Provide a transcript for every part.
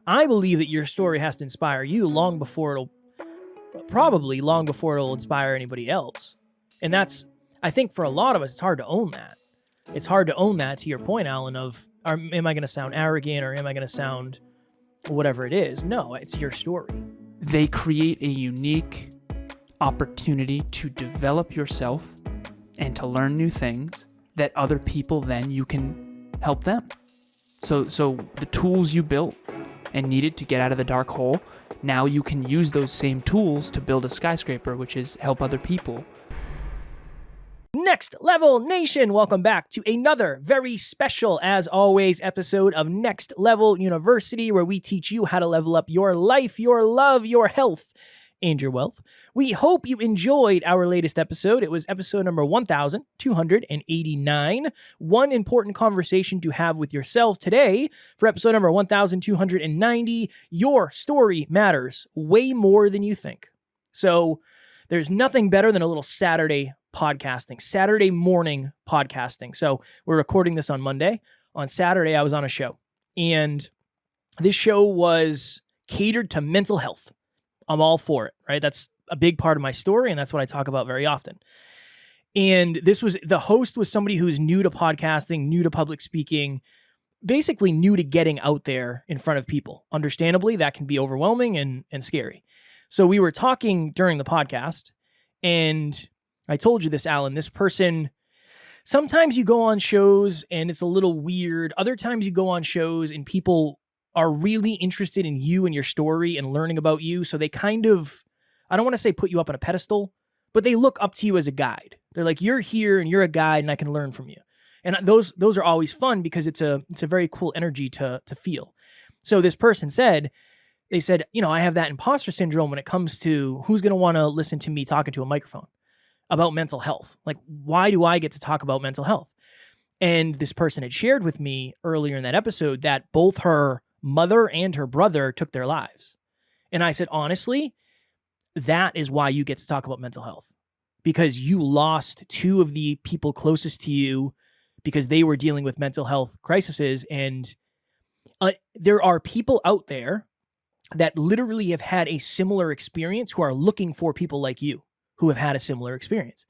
I believe that your story has to inspire you long before it'll inspire anybody else. And that's, I think for a lot of us, it's hard to own that. It's hard to own that, to your point, Alan, of am I going to sound arrogant or am I going to sound whatever it is? No, it's your story. They create a unique opportunity to develop yourself and to learn new things that other people then you can help them. So the tools you built and needed to get out of the dark hole, now you can use those same tools to build a skyscraper, which is help other people. Next Level Nation, welcome back to another very special, as always, episode of Next Level University, where we teach you how to level up your life, your love, your health, and your wealth. We hope you enjoyed our latest episode. It was episode number 1289. One important conversation to have with yourself today for episode number 1290. Your story matters way more than you think. So there's nothing better than a little Saturday morning podcasting. So we're recording this on Monday. On Saturday, I was on a show, and this show was catered to mental health. I'm all for it, right? That's a big part of my story, and that's what I talk about very often. And the host was somebody who's new to podcasting, new to public speaking, basically new to getting out there in front of people. Understandably, that can be overwhelming and scary. So we were talking during the podcast, and I told you this, Alan, this person, sometimes you go on shows and it's a little weird. Other times you go on shows and people are really interested in you and your story and learning about you. So they kind of, I don't want to say put you up on a pedestal, but they look up to you as a guide. They're like, you're here and you're a guide and I can learn from you. And those are always fun because it's a very cool energy to feel. So this person said, I have that imposter syndrome when it comes to who's going to want to listen to me talking to a microphone about mental health. Like, why do I get to talk about mental health? And this person had shared with me earlier in that episode that both her mother and her brother took their lives. And I said, honestly, that is why you get to talk about mental health, because you lost two of the people closest to you because they were dealing with mental health crises. And there are people out there that literally have had a similar experience who are looking for people like you who have had a similar experience.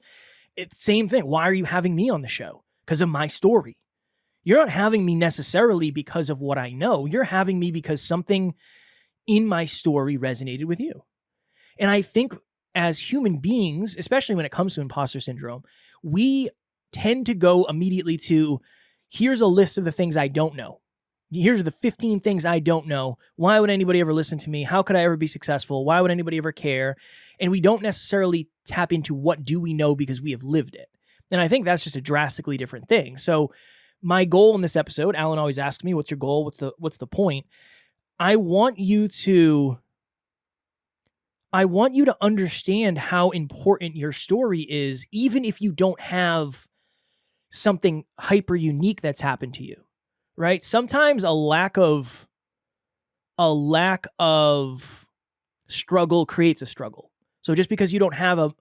It's same thing. Why are you having me on the show? Because of my story. You're not having me necessarily because of what I know. You're having me because something in my story resonated with you. And I think as human beings, especially when it comes to imposter syndrome, we tend to go immediately to, here's a list of the things I don't know. Here's the 15 things I don't know. Why would anybody ever listen to me? How could I ever be successful? Why would anybody ever care? And we don't necessarily tap into what do we know because we have lived it. And I think that's just a drastically different thing. So my goal in this episode, Alan always asks me, what's your goal? What's the point? I want you to understand how important your story is, even if you don't have something hyper unique that's happened to you. Right? Sometimes a lack of struggle creates a struggle. So just because you don't have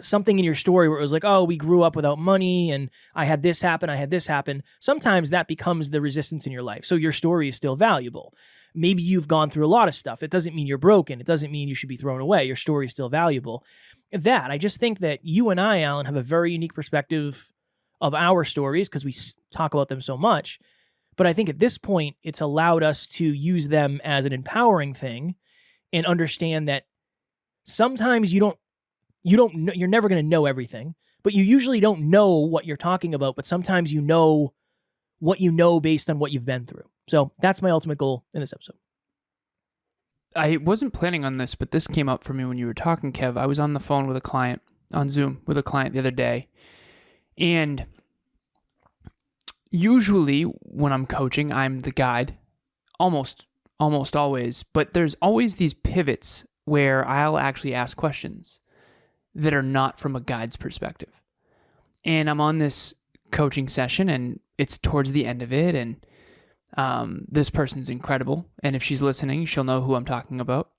something in your story where it was like, oh, we grew up without money and I had this happen, sometimes that becomes the resistance in your life. So your story is still valuable. Maybe you've gone through a lot of stuff. It doesn't mean you're broken. It doesn't mean you should be thrown away. Your story is still valuable. I just think that you and I, Alan, have a very unique perspective of our stories because we talk about them so much. But I think at this point, it's allowed us to use them as an empowering thing and understand that sometimes you're never going to know everything, but you usually don't know what you're talking about, but sometimes you know what you know based on what you've been through. So that's my ultimate goal in this episode. I wasn't planning on this, but this came up for me when you were talking, Kev. I was on the phone with a client, on Zoom with a client the other day, and usually when I'm coaching, I'm the guide, almost always, but there's always these pivots where I'll actually ask questions that are not from a guide's perspective. And I'm on this coaching session and it's towards the end of it, and this person's incredible. And if she's listening, she'll know who I'm talking about.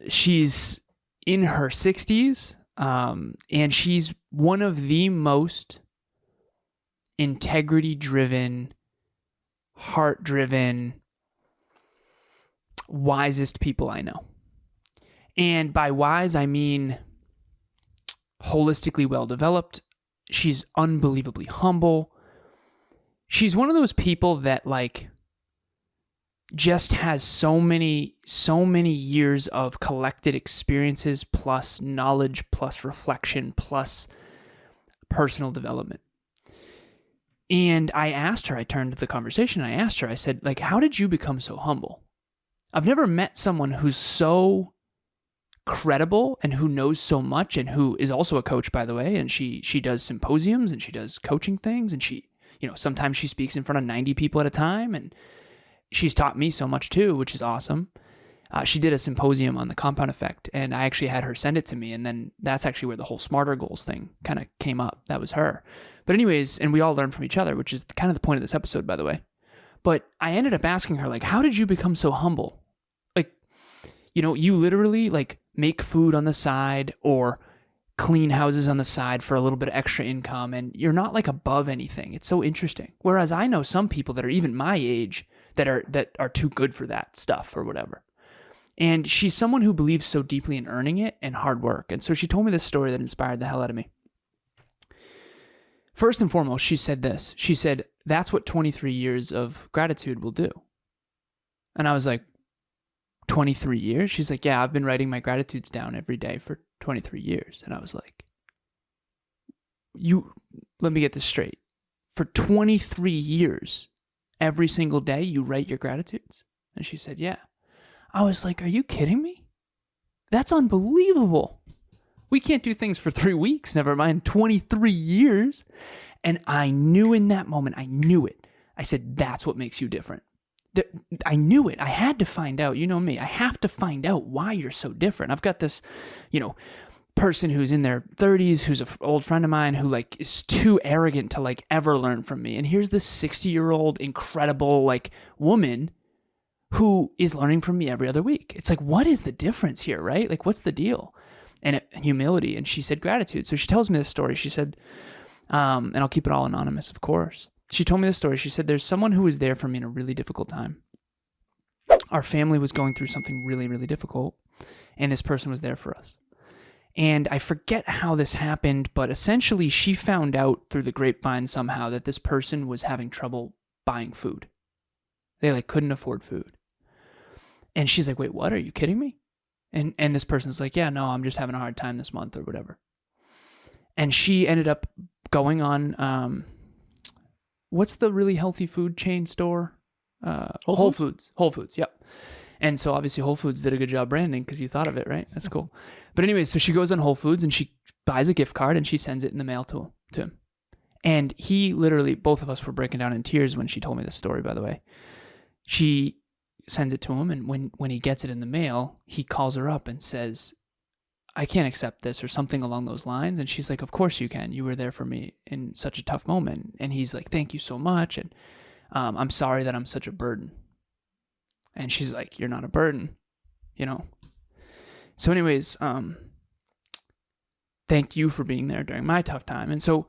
She's in her 60s, and she's one of the most integrity-driven, heart-driven, wisest people I know. And by wise, I mean holistically well-developed. She's unbelievably humble. She's one of those people that like just has so many years of collected experiences plus knowledge plus reflection plus personal development. And I asked her, I turned to the conversation, and I asked her, I said, like, how did you become so humble? I've never met someone who's so credible and who knows so much, and who is also a coach, by the way, and she does symposiums and she does coaching things, and she, sometimes she speaks in front of 90 people at a time, and she's taught me so much too, which is awesome. She did a symposium on the compound effect, and I actually had her send it to me, and then that's actually where the whole Smarter Goals thing kind of came up. That was her. But anyways, and we all learn from each other, which is kind of the point of this episode, by the way. But I ended up asking her, like, how did you become so humble? Like, you literally, like, make food on the side or clean houses on the side for a little bit of extra income, and you're not, like, above anything. It's so interesting. Whereas I know some people that are even my age that are too good for that stuff or whatever. And she's someone who believes so deeply in earning it and hard work. And so she told me this story that inspired the hell out of me. First and foremost, she said this. She said, that's what 23 years of gratitude will do. And I was like, 23 years? She's like, yeah, I've been writing my gratitudes down every day for 23 years. And I was like, let me get this straight. For 23 years, every single day you write your gratitudes? And she said, yeah. I was like, are you kidding me? That's unbelievable. We can't do things for 3 weeks, never mind 23 years. And I knew in that moment, I knew it. I said, that's what makes you different. I knew it. I had to find out. You know me. I have to find out why you're so different. I've got this, person who's in their 30s, who's an old friend of mine, who like is too arrogant to like ever learn from me. And here's this 60-year-old incredible like woman who is learning from me every other week. It's like, what is the difference here, right? Like, what's the deal? And humility. And she said gratitude. So she tells me this story. She said, and I'll keep it all anonymous, of course. She told me this story. She said, there's someone who was there for me in a really difficult time. Our family was going through something really, really difficult, and this person was there for us. And I forget how this happened, but essentially she found out through the grapevine somehow that this person was having trouble buying food. They like couldn't afford food. And she's like, wait, what? Are you kidding me? And this person's like, yeah, no, I'm just having a hard time this month or whatever. And she ended up going on, what's the really healthy food chain store? Whole Foods. Whole Foods, yep. And so obviously Whole Foods did a good job branding because you thought of it, right? That's cool. But anyways, so she goes on Whole Foods and she buys a gift card and she sends it in the mail to him. And he literally, both of us were breaking down in tears when she told me this story, by the way. She sends it to him, and when he gets it in the mail, he calls her up and says, I can't accept this, or something along those lines. And she's like, of course you can. You were there for me in such a tough moment. And he's like, thank you so much. And I'm sorry that I'm such a burden. And she's like, you're not a burden, So anyways, thank you for being there during my tough time. And so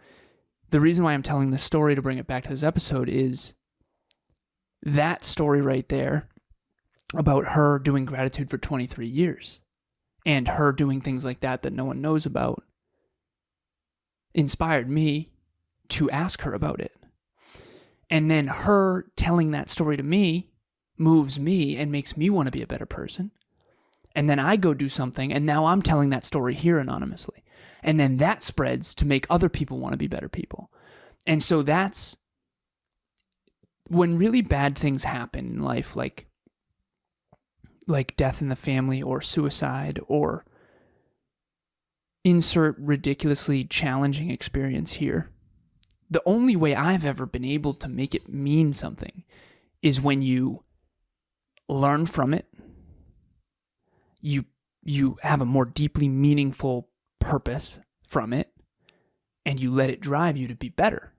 the reason why I'm telling this story, to bring it back to this episode, is that story right there about her doing gratitude for 23 years and her doing things like that no one knows about inspired me to ask her about it. And then her telling that story to me moves me and makes me want to be a better person. And then I go do something, and now I'm telling that story here anonymously. And then that spreads to make other people want to be better people. And so that's when really bad things happen in life, like death in the family or suicide or insert ridiculously challenging experience here. The only way I've ever been able to make it mean something is when you learn from it, you have a more deeply meaningful purpose from it, and you let it drive you to be better.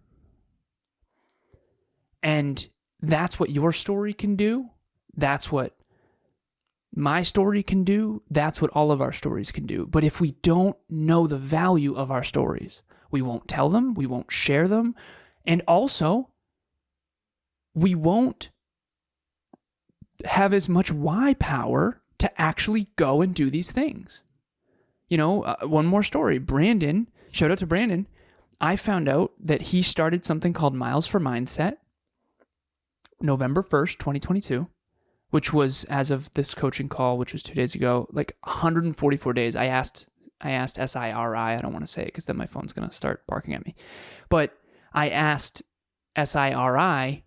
And that's what your story can do. That's what my story can do. That's what all of our stories can do. But if we don't know the value of our stories, we won't tell them, we won't share them, and also we won't have as much why power to actually go and do these things. One more story. Brandon, shout out to Brandon. I found out that he started something called Miles for Mindset November 1st, 2022, which was, as of this coaching call, which was 2 days ago, like 144 days. I asked SIRI, I don't want to say it because then my phone's going to start barking at me. But I asked SIRI,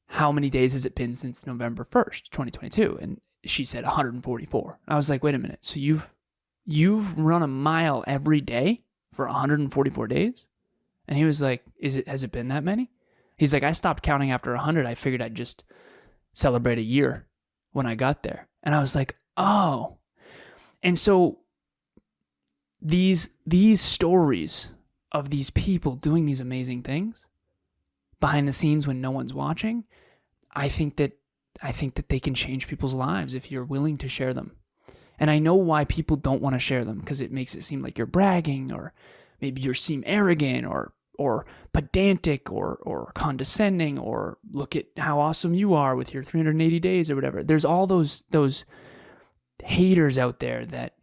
how many days has it been since November 1st, 2022? And she said 144. I was like, wait a minute. So you've run a mile every day for 144 days? And he was like, has it been that many? He's like, I stopped counting after 100. I figured I'd just celebrate a year when I got there. And I was like, oh. And so these stories of these people doing these amazing things behind the scenes when no one's watching, I think that they can change people's lives if you're willing to share them. And I know why people don't want to share them, because it makes it seem like you're bragging, or maybe you seem arrogant or pedantic or condescending, or look at how awesome you are with your 380 days or whatever. There's all those haters out there that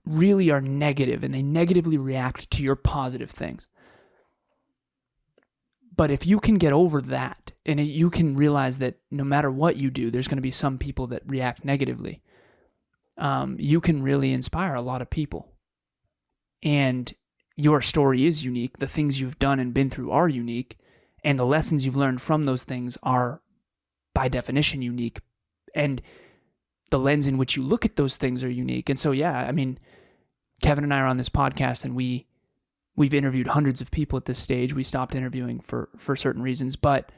really are negative, and they negatively react to your positive things. But if you can get over that, and you can realize that no matter what you do, there's going to be some people that react negatively, you can really inspire a lot of people. And your story is unique. The things you've done and been through are unique. And the lessons you've learned from those things are, by definition, unique. And the lens in which you look at those things are unique. And so, yeah, I mean, Kevin and I are on this podcast, and we've interviewed hundreds of people at this stage. We stopped interviewing for certain reasons, but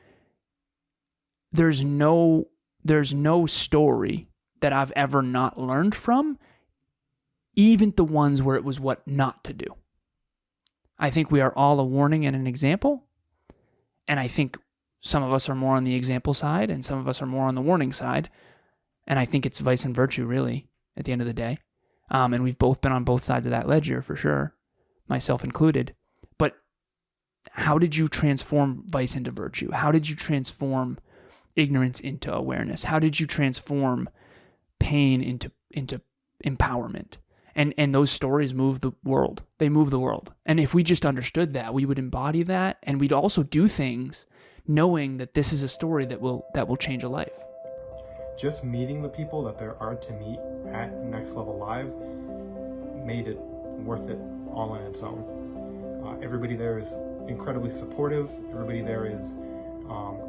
there's no story that I've ever not learned from, even the ones where it was what not to do. I think we are all a warning and an example, and I think some of us are more on the example side, and some of us are more on the warning side, and I think it's vice and virtue, really, at the end of the day. And we've both been on both sides of that ledger, for sure, myself included. But how did you transform vice into virtue? How did you transform ignorance into awareness? How did you transform pain into empowerment? And those stories move the world. They move the world. And if we just understood that, we would embody that, and we'd also do things knowing that this is a story that will change a life. Just meeting the people that there are to meet at Next Level Live made it worth it all on its own. Everybody there is incredibly supportive. Everybody there is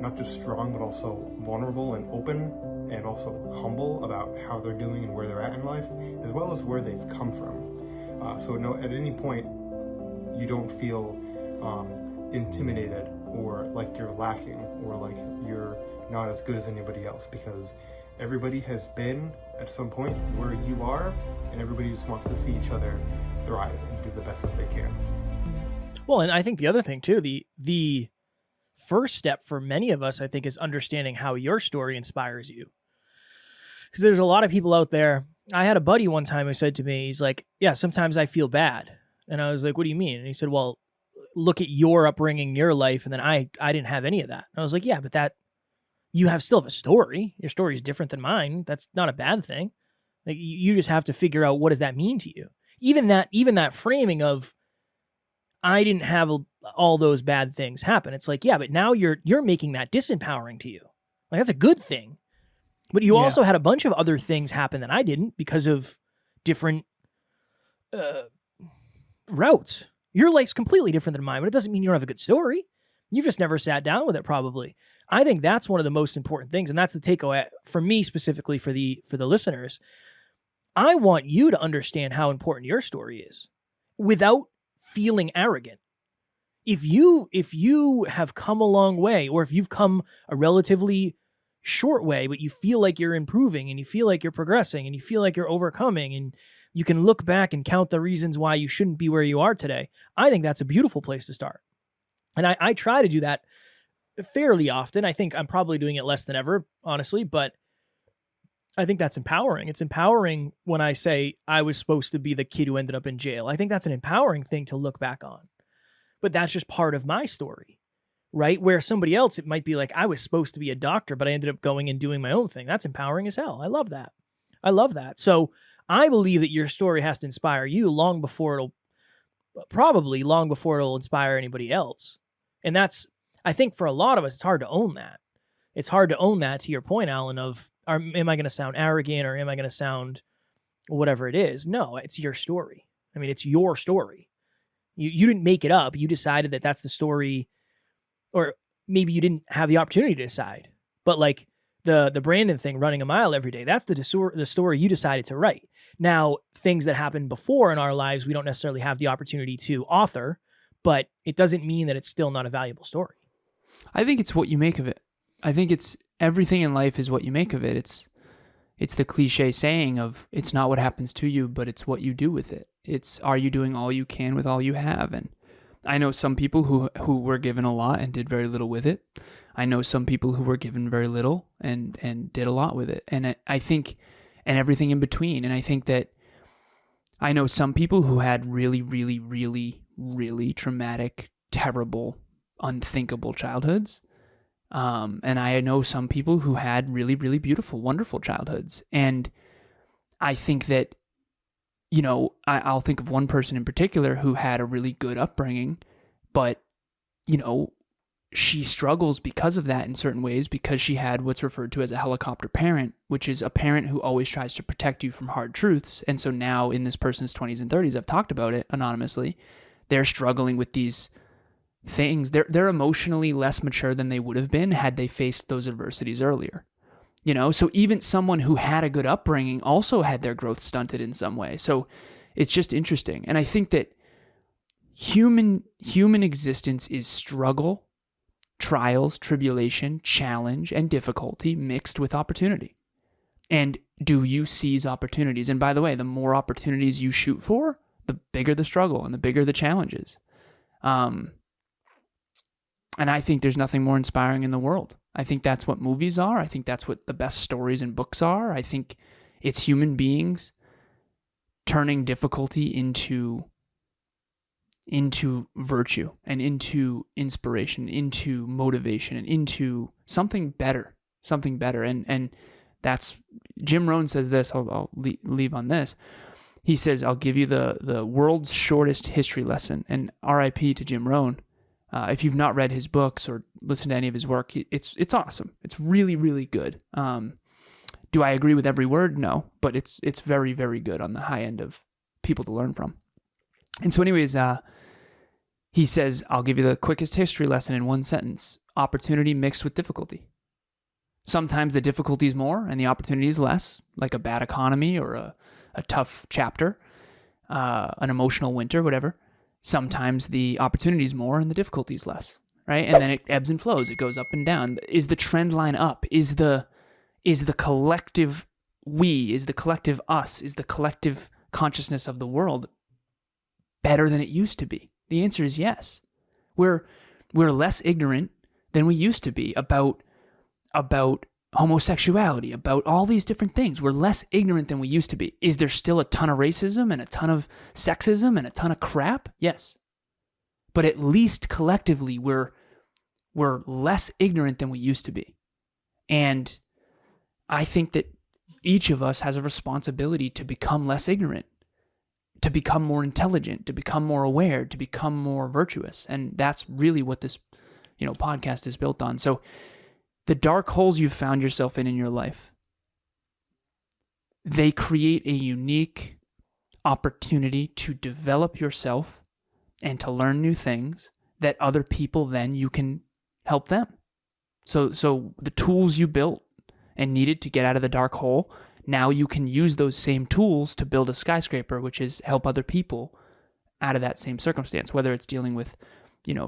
not just strong, but also vulnerable and open, and also humble about how they're doing and where they're at in life, as well as where they've come from. So at any point, you don't feel intimidated or like you're lacking or like you're not as good as anybody else, because everybody has been at some point where you are, and everybody just wants to see each other thrive and do the best that they can. Well, and I think the other thing too, the first step for many of us, I think, is understanding how your story inspires you. Because there's a lot of people out there. I had a buddy one time who said to me, he's like, yeah, sometimes I feel bad. And I was like, what do you mean? And he said, well, look at your upbringing in your life. And then I didn't have any of that. And I was like, yeah, but that you still have a story. Your story is different than mine. That's not a bad thing. Like, you just have to figure out, what does that mean to you? Even that framing of, I didn't have all those bad things happen. It's like, yeah, but now you're making that disempowering to you. Like, that's a good thing. But you also had a bunch of other things happen that I didn't, because of different routes. Your life's completely different than mine, but it doesn't mean you don't have a good story. You've just never sat down with it, probably. I think that's one of the most important things, and that's the takeaway for me specifically, for the listeners. I want you to understand how important your story is without feeling arrogant. If you have come a long way, or if you've come a relatively short way, but you feel like you're improving, and you feel like you're progressing, and you feel like you're overcoming, and you can look back and count the reasons why you shouldn't be where you are today, I think that's a beautiful place to start. And I try to do that fairly often. I think I'm probably doing it less than ever, honestly, but I think that's empowering. It's empowering when I say I was supposed to be the kid who ended up in jail. I think that's an empowering thing to look back on. But that's just part of my story. right? Where somebody else, it might be like, I was supposed to be a doctor, but I ended up going and doing my own thing. That's empowering as hell. I love that. I love that. So I believe that your story has to inspire you probably long before it'll inspire anybody else. And that's, I think for a lot of us, it's hard to own that. It's hard to own that, to your point, Alan, of am I going to sound arrogant or am I going to sound whatever it is? No, it's your story. I mean, it's your story. You didn't make it up. You decided that that's the story, or maybe you didn't have the opportunity to decide. But like the Brandon thing, running a mile every day, that's the story you decided to write. Now, things that happened before in our lives, we don't necessarily have the opportunity to author, but it doesn't mean that it's still not a valuable story. I think it's what you make of it. I think it's everything in life is what you make of it. It's the cliche saying of it's not what happens to you, but it's what you do with it. It's, are you doing all you can with all you have? And I know some people who were given a lot and did very little with it. I know some people who were given very little and did a lot with it. And I think, and everything in between. And I think that I know some people who had really, really, really, really traumatic, terrible, unthinkable childhoods. And I know some people who had really, really beautiful, wonderful childhoods. And I think that, you know, I'll think of one person in particular who had a really good upbringing, but, you know, she struggles because of that in certain ways because she had what's referred to as a helicopter parent, which is a parent who always tries to protect you from hard truths. And so now in this person's 20s and 30s, I've talked about it anonymously, they're struggling with these things. They're emotionally less mature than they would have been had they faced those adversities earlier. You know, so even someone who had a good upbringing also had their growth stunted in some way. So it's just interesting. And I think that human existence is struggle, trials, tribulation, challenge, and difficulty mixed with opportunity. And do you seize opportunities? And by the way, the more opportunities you shoot for, the bigger the struggle and the bigger the challenges. And I think there's nothing more inspiring in the world. I think that's what movies are. I think that's what the best stories and books are. I think it's human beings turning difficulty into virtue and into inspiration, into motivation, and into something better. And that's, Jim Rohn says this, I'll leave on this. He says, I'll give you the world's shortest history lesson. And RIP to Jim Rohn. If you've not read his books or listened to any of his work, it's awesome. It's really, really good. Do I agree with every word? No, but it's very, very good on the high end of people to learn from. And so anyways, he says, I'll give you the quickest history lesson in one sentence. Opportunity mixed with difficulty. Sometimes the difficulty is more and the opportunity is less, like a bad economy or a tough chapter, an emotional winter, whatever. Sometimes the opportunity is more and the difficulty is less, right? And then it ebbs and flows. It goes up and down. Is the trend line up? Is the collective we, is the collective us, is the collective consciousness of the world better than it used to be? The answer is yes. We're less ignorant than we used to be about homosexuality, about all these different things. We're less ignorant than we used to be. Is there still a ton of racism and a ton of sexism and a ton of crap? Yes. But at least collectively, we're less ignorant than we used to be. And I think that each of us has a responsibility to become less ignorant, to become more intelligent, to become more aware, to become more virtuous. And that's really what this, podcast is built on. So the dark holes you've found yourself in your life, they create a unique opportunity to develop yourself and to learn new things that other people, then you can help them. So the tools you built and needed to get out of the dark hole, now you can use those same tools to build a skyscraper, which is help other people out of that same circumstance, whether it's dealing with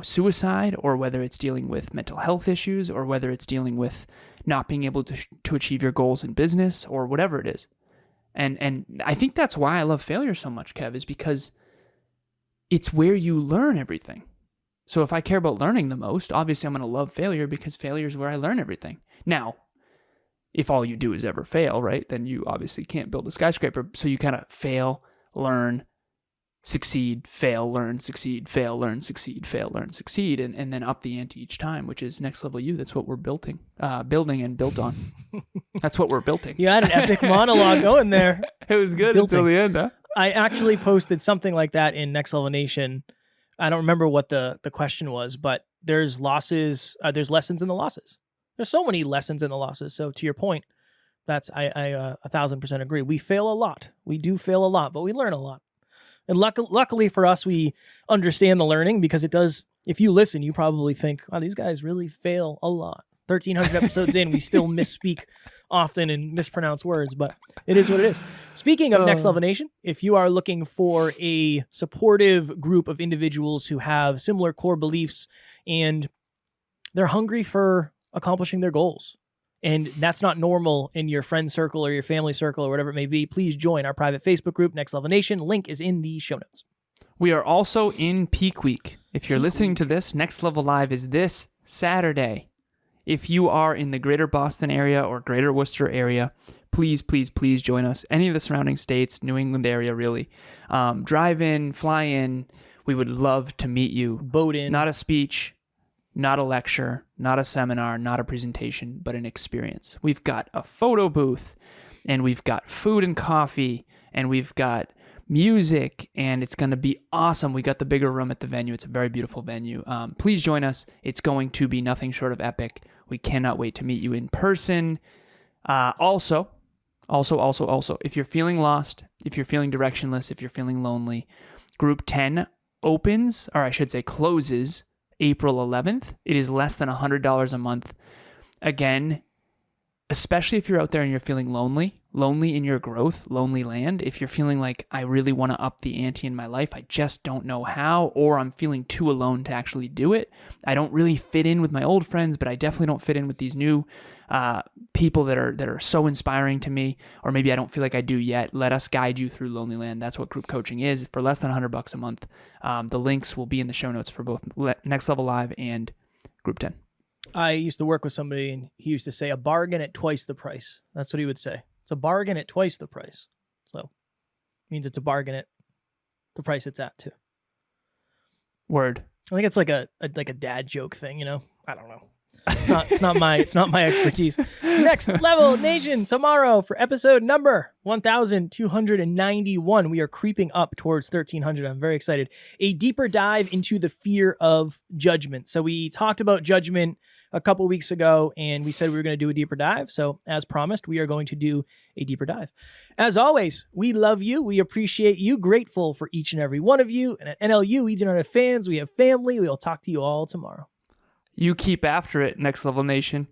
suicide, or whether it's dealing with mental health issues, or whether it's dealing with not being able to achieve your goals in business, or whatever it is. And I think that's why I love failure so much, Kev, is because it's where you learn everything. So if I care about learning the most, obviously I'm going to love failure because failure is where I learn everything. Now, if all you do is ever fail, right, then you obviously can't build a skyscraper. So you kind of fail, learn, succeed, fail, learn, succeed, fail, learn, succeed, fail, learn, succeed, and then up the ante each time, which is Next Level You. That's what we're building and built on. That's what we're building. You had an epic monologue going there. It was good until the end, huh? I actually posted something like that in Next Level Nation. I don't remember what the question was, but there's losses. There's lessons in the losses. There's so many lessons in the losses. So to your point, that's I 1,000% agree. We fail a lot. We do fail a lot, but we learn a lot. And luckily for us, we understand the learning, because it does. If you listen, you probably think, "Oh, these guys really fail a lot." 1,300 episodes in, we still misspeak often and mispronounce words, but it is what it is. Speaking of Next Level Nation, if you are looking for a supportive group of individuals who have similar core beliefs and they're hungry for accomplishing their goals, and that's not normal in your friend circle or your family circle or whatever it may be, please join our private Facebook group, Next Level Nation. Link is in the show notes. We are also in Peak Week. If you're listening to this, Next Level Live is this Saturday. If you are in the greater Boston area or greater Worcester area, please, please, please join us. Any of the surrounding states, New England area, really. Drive in, fly in. We would love to meet you. Boat in. Not a speech, not a lecture, not a seminar, not a presentation, but an experience. We've got a photo booth, and we've got food and coffee, and we've got music, and it's going to be awesome. We got the bigger room at the venue. It's a very beautiful venue. Please join us. It's going to be nothing short of epic. We cannot wait to meet you in person. Also, if you're feeling lost, if you're feeling directionless, if you're feeling lonely, Group 10 opens, or I should say closes, April 11th. It is less than $100 a month. Again, especially if you're out there and you're feeling lonely in your growth, lonely land. If you're feeling like, I really want to up the ante in my life, I just don't know how, or I'm feeling too alone to actually do it. I don't really fit in with my old friends, but I definitely don't fit in with these new people that are so inspiring to me, or maybe I don't feel like I do yet. Let us guide you through lonely land. That's what group coaching is for less than $100 a month. The links will be in the show notes for both Next Level Live and Group 10. I used to work with somebody, and he used to say, a bargain at twice the price. That's what he would say. It's a bargain at twice the price. So it means it's a bargain at the price it's at too. Word. I think it's like a dad joke thing, you know? I don't know. It's not my expertise. Next Level Nation tomorrow for episode number 1291. We are creeping up towards 1300. I'm very excited. A deeper dive into the fear of judgment. So we talked about judgment a couple weeks ago, and we said we were going to do a deeper dive. So as promised, we are going to do a deeper dive. As always, we love you. We appreciate you. Grateful for each and every one of you. And at NLU, we do not have fans. We have family. We will talk to you all tomorrow. You keep after it, Next Level Nation.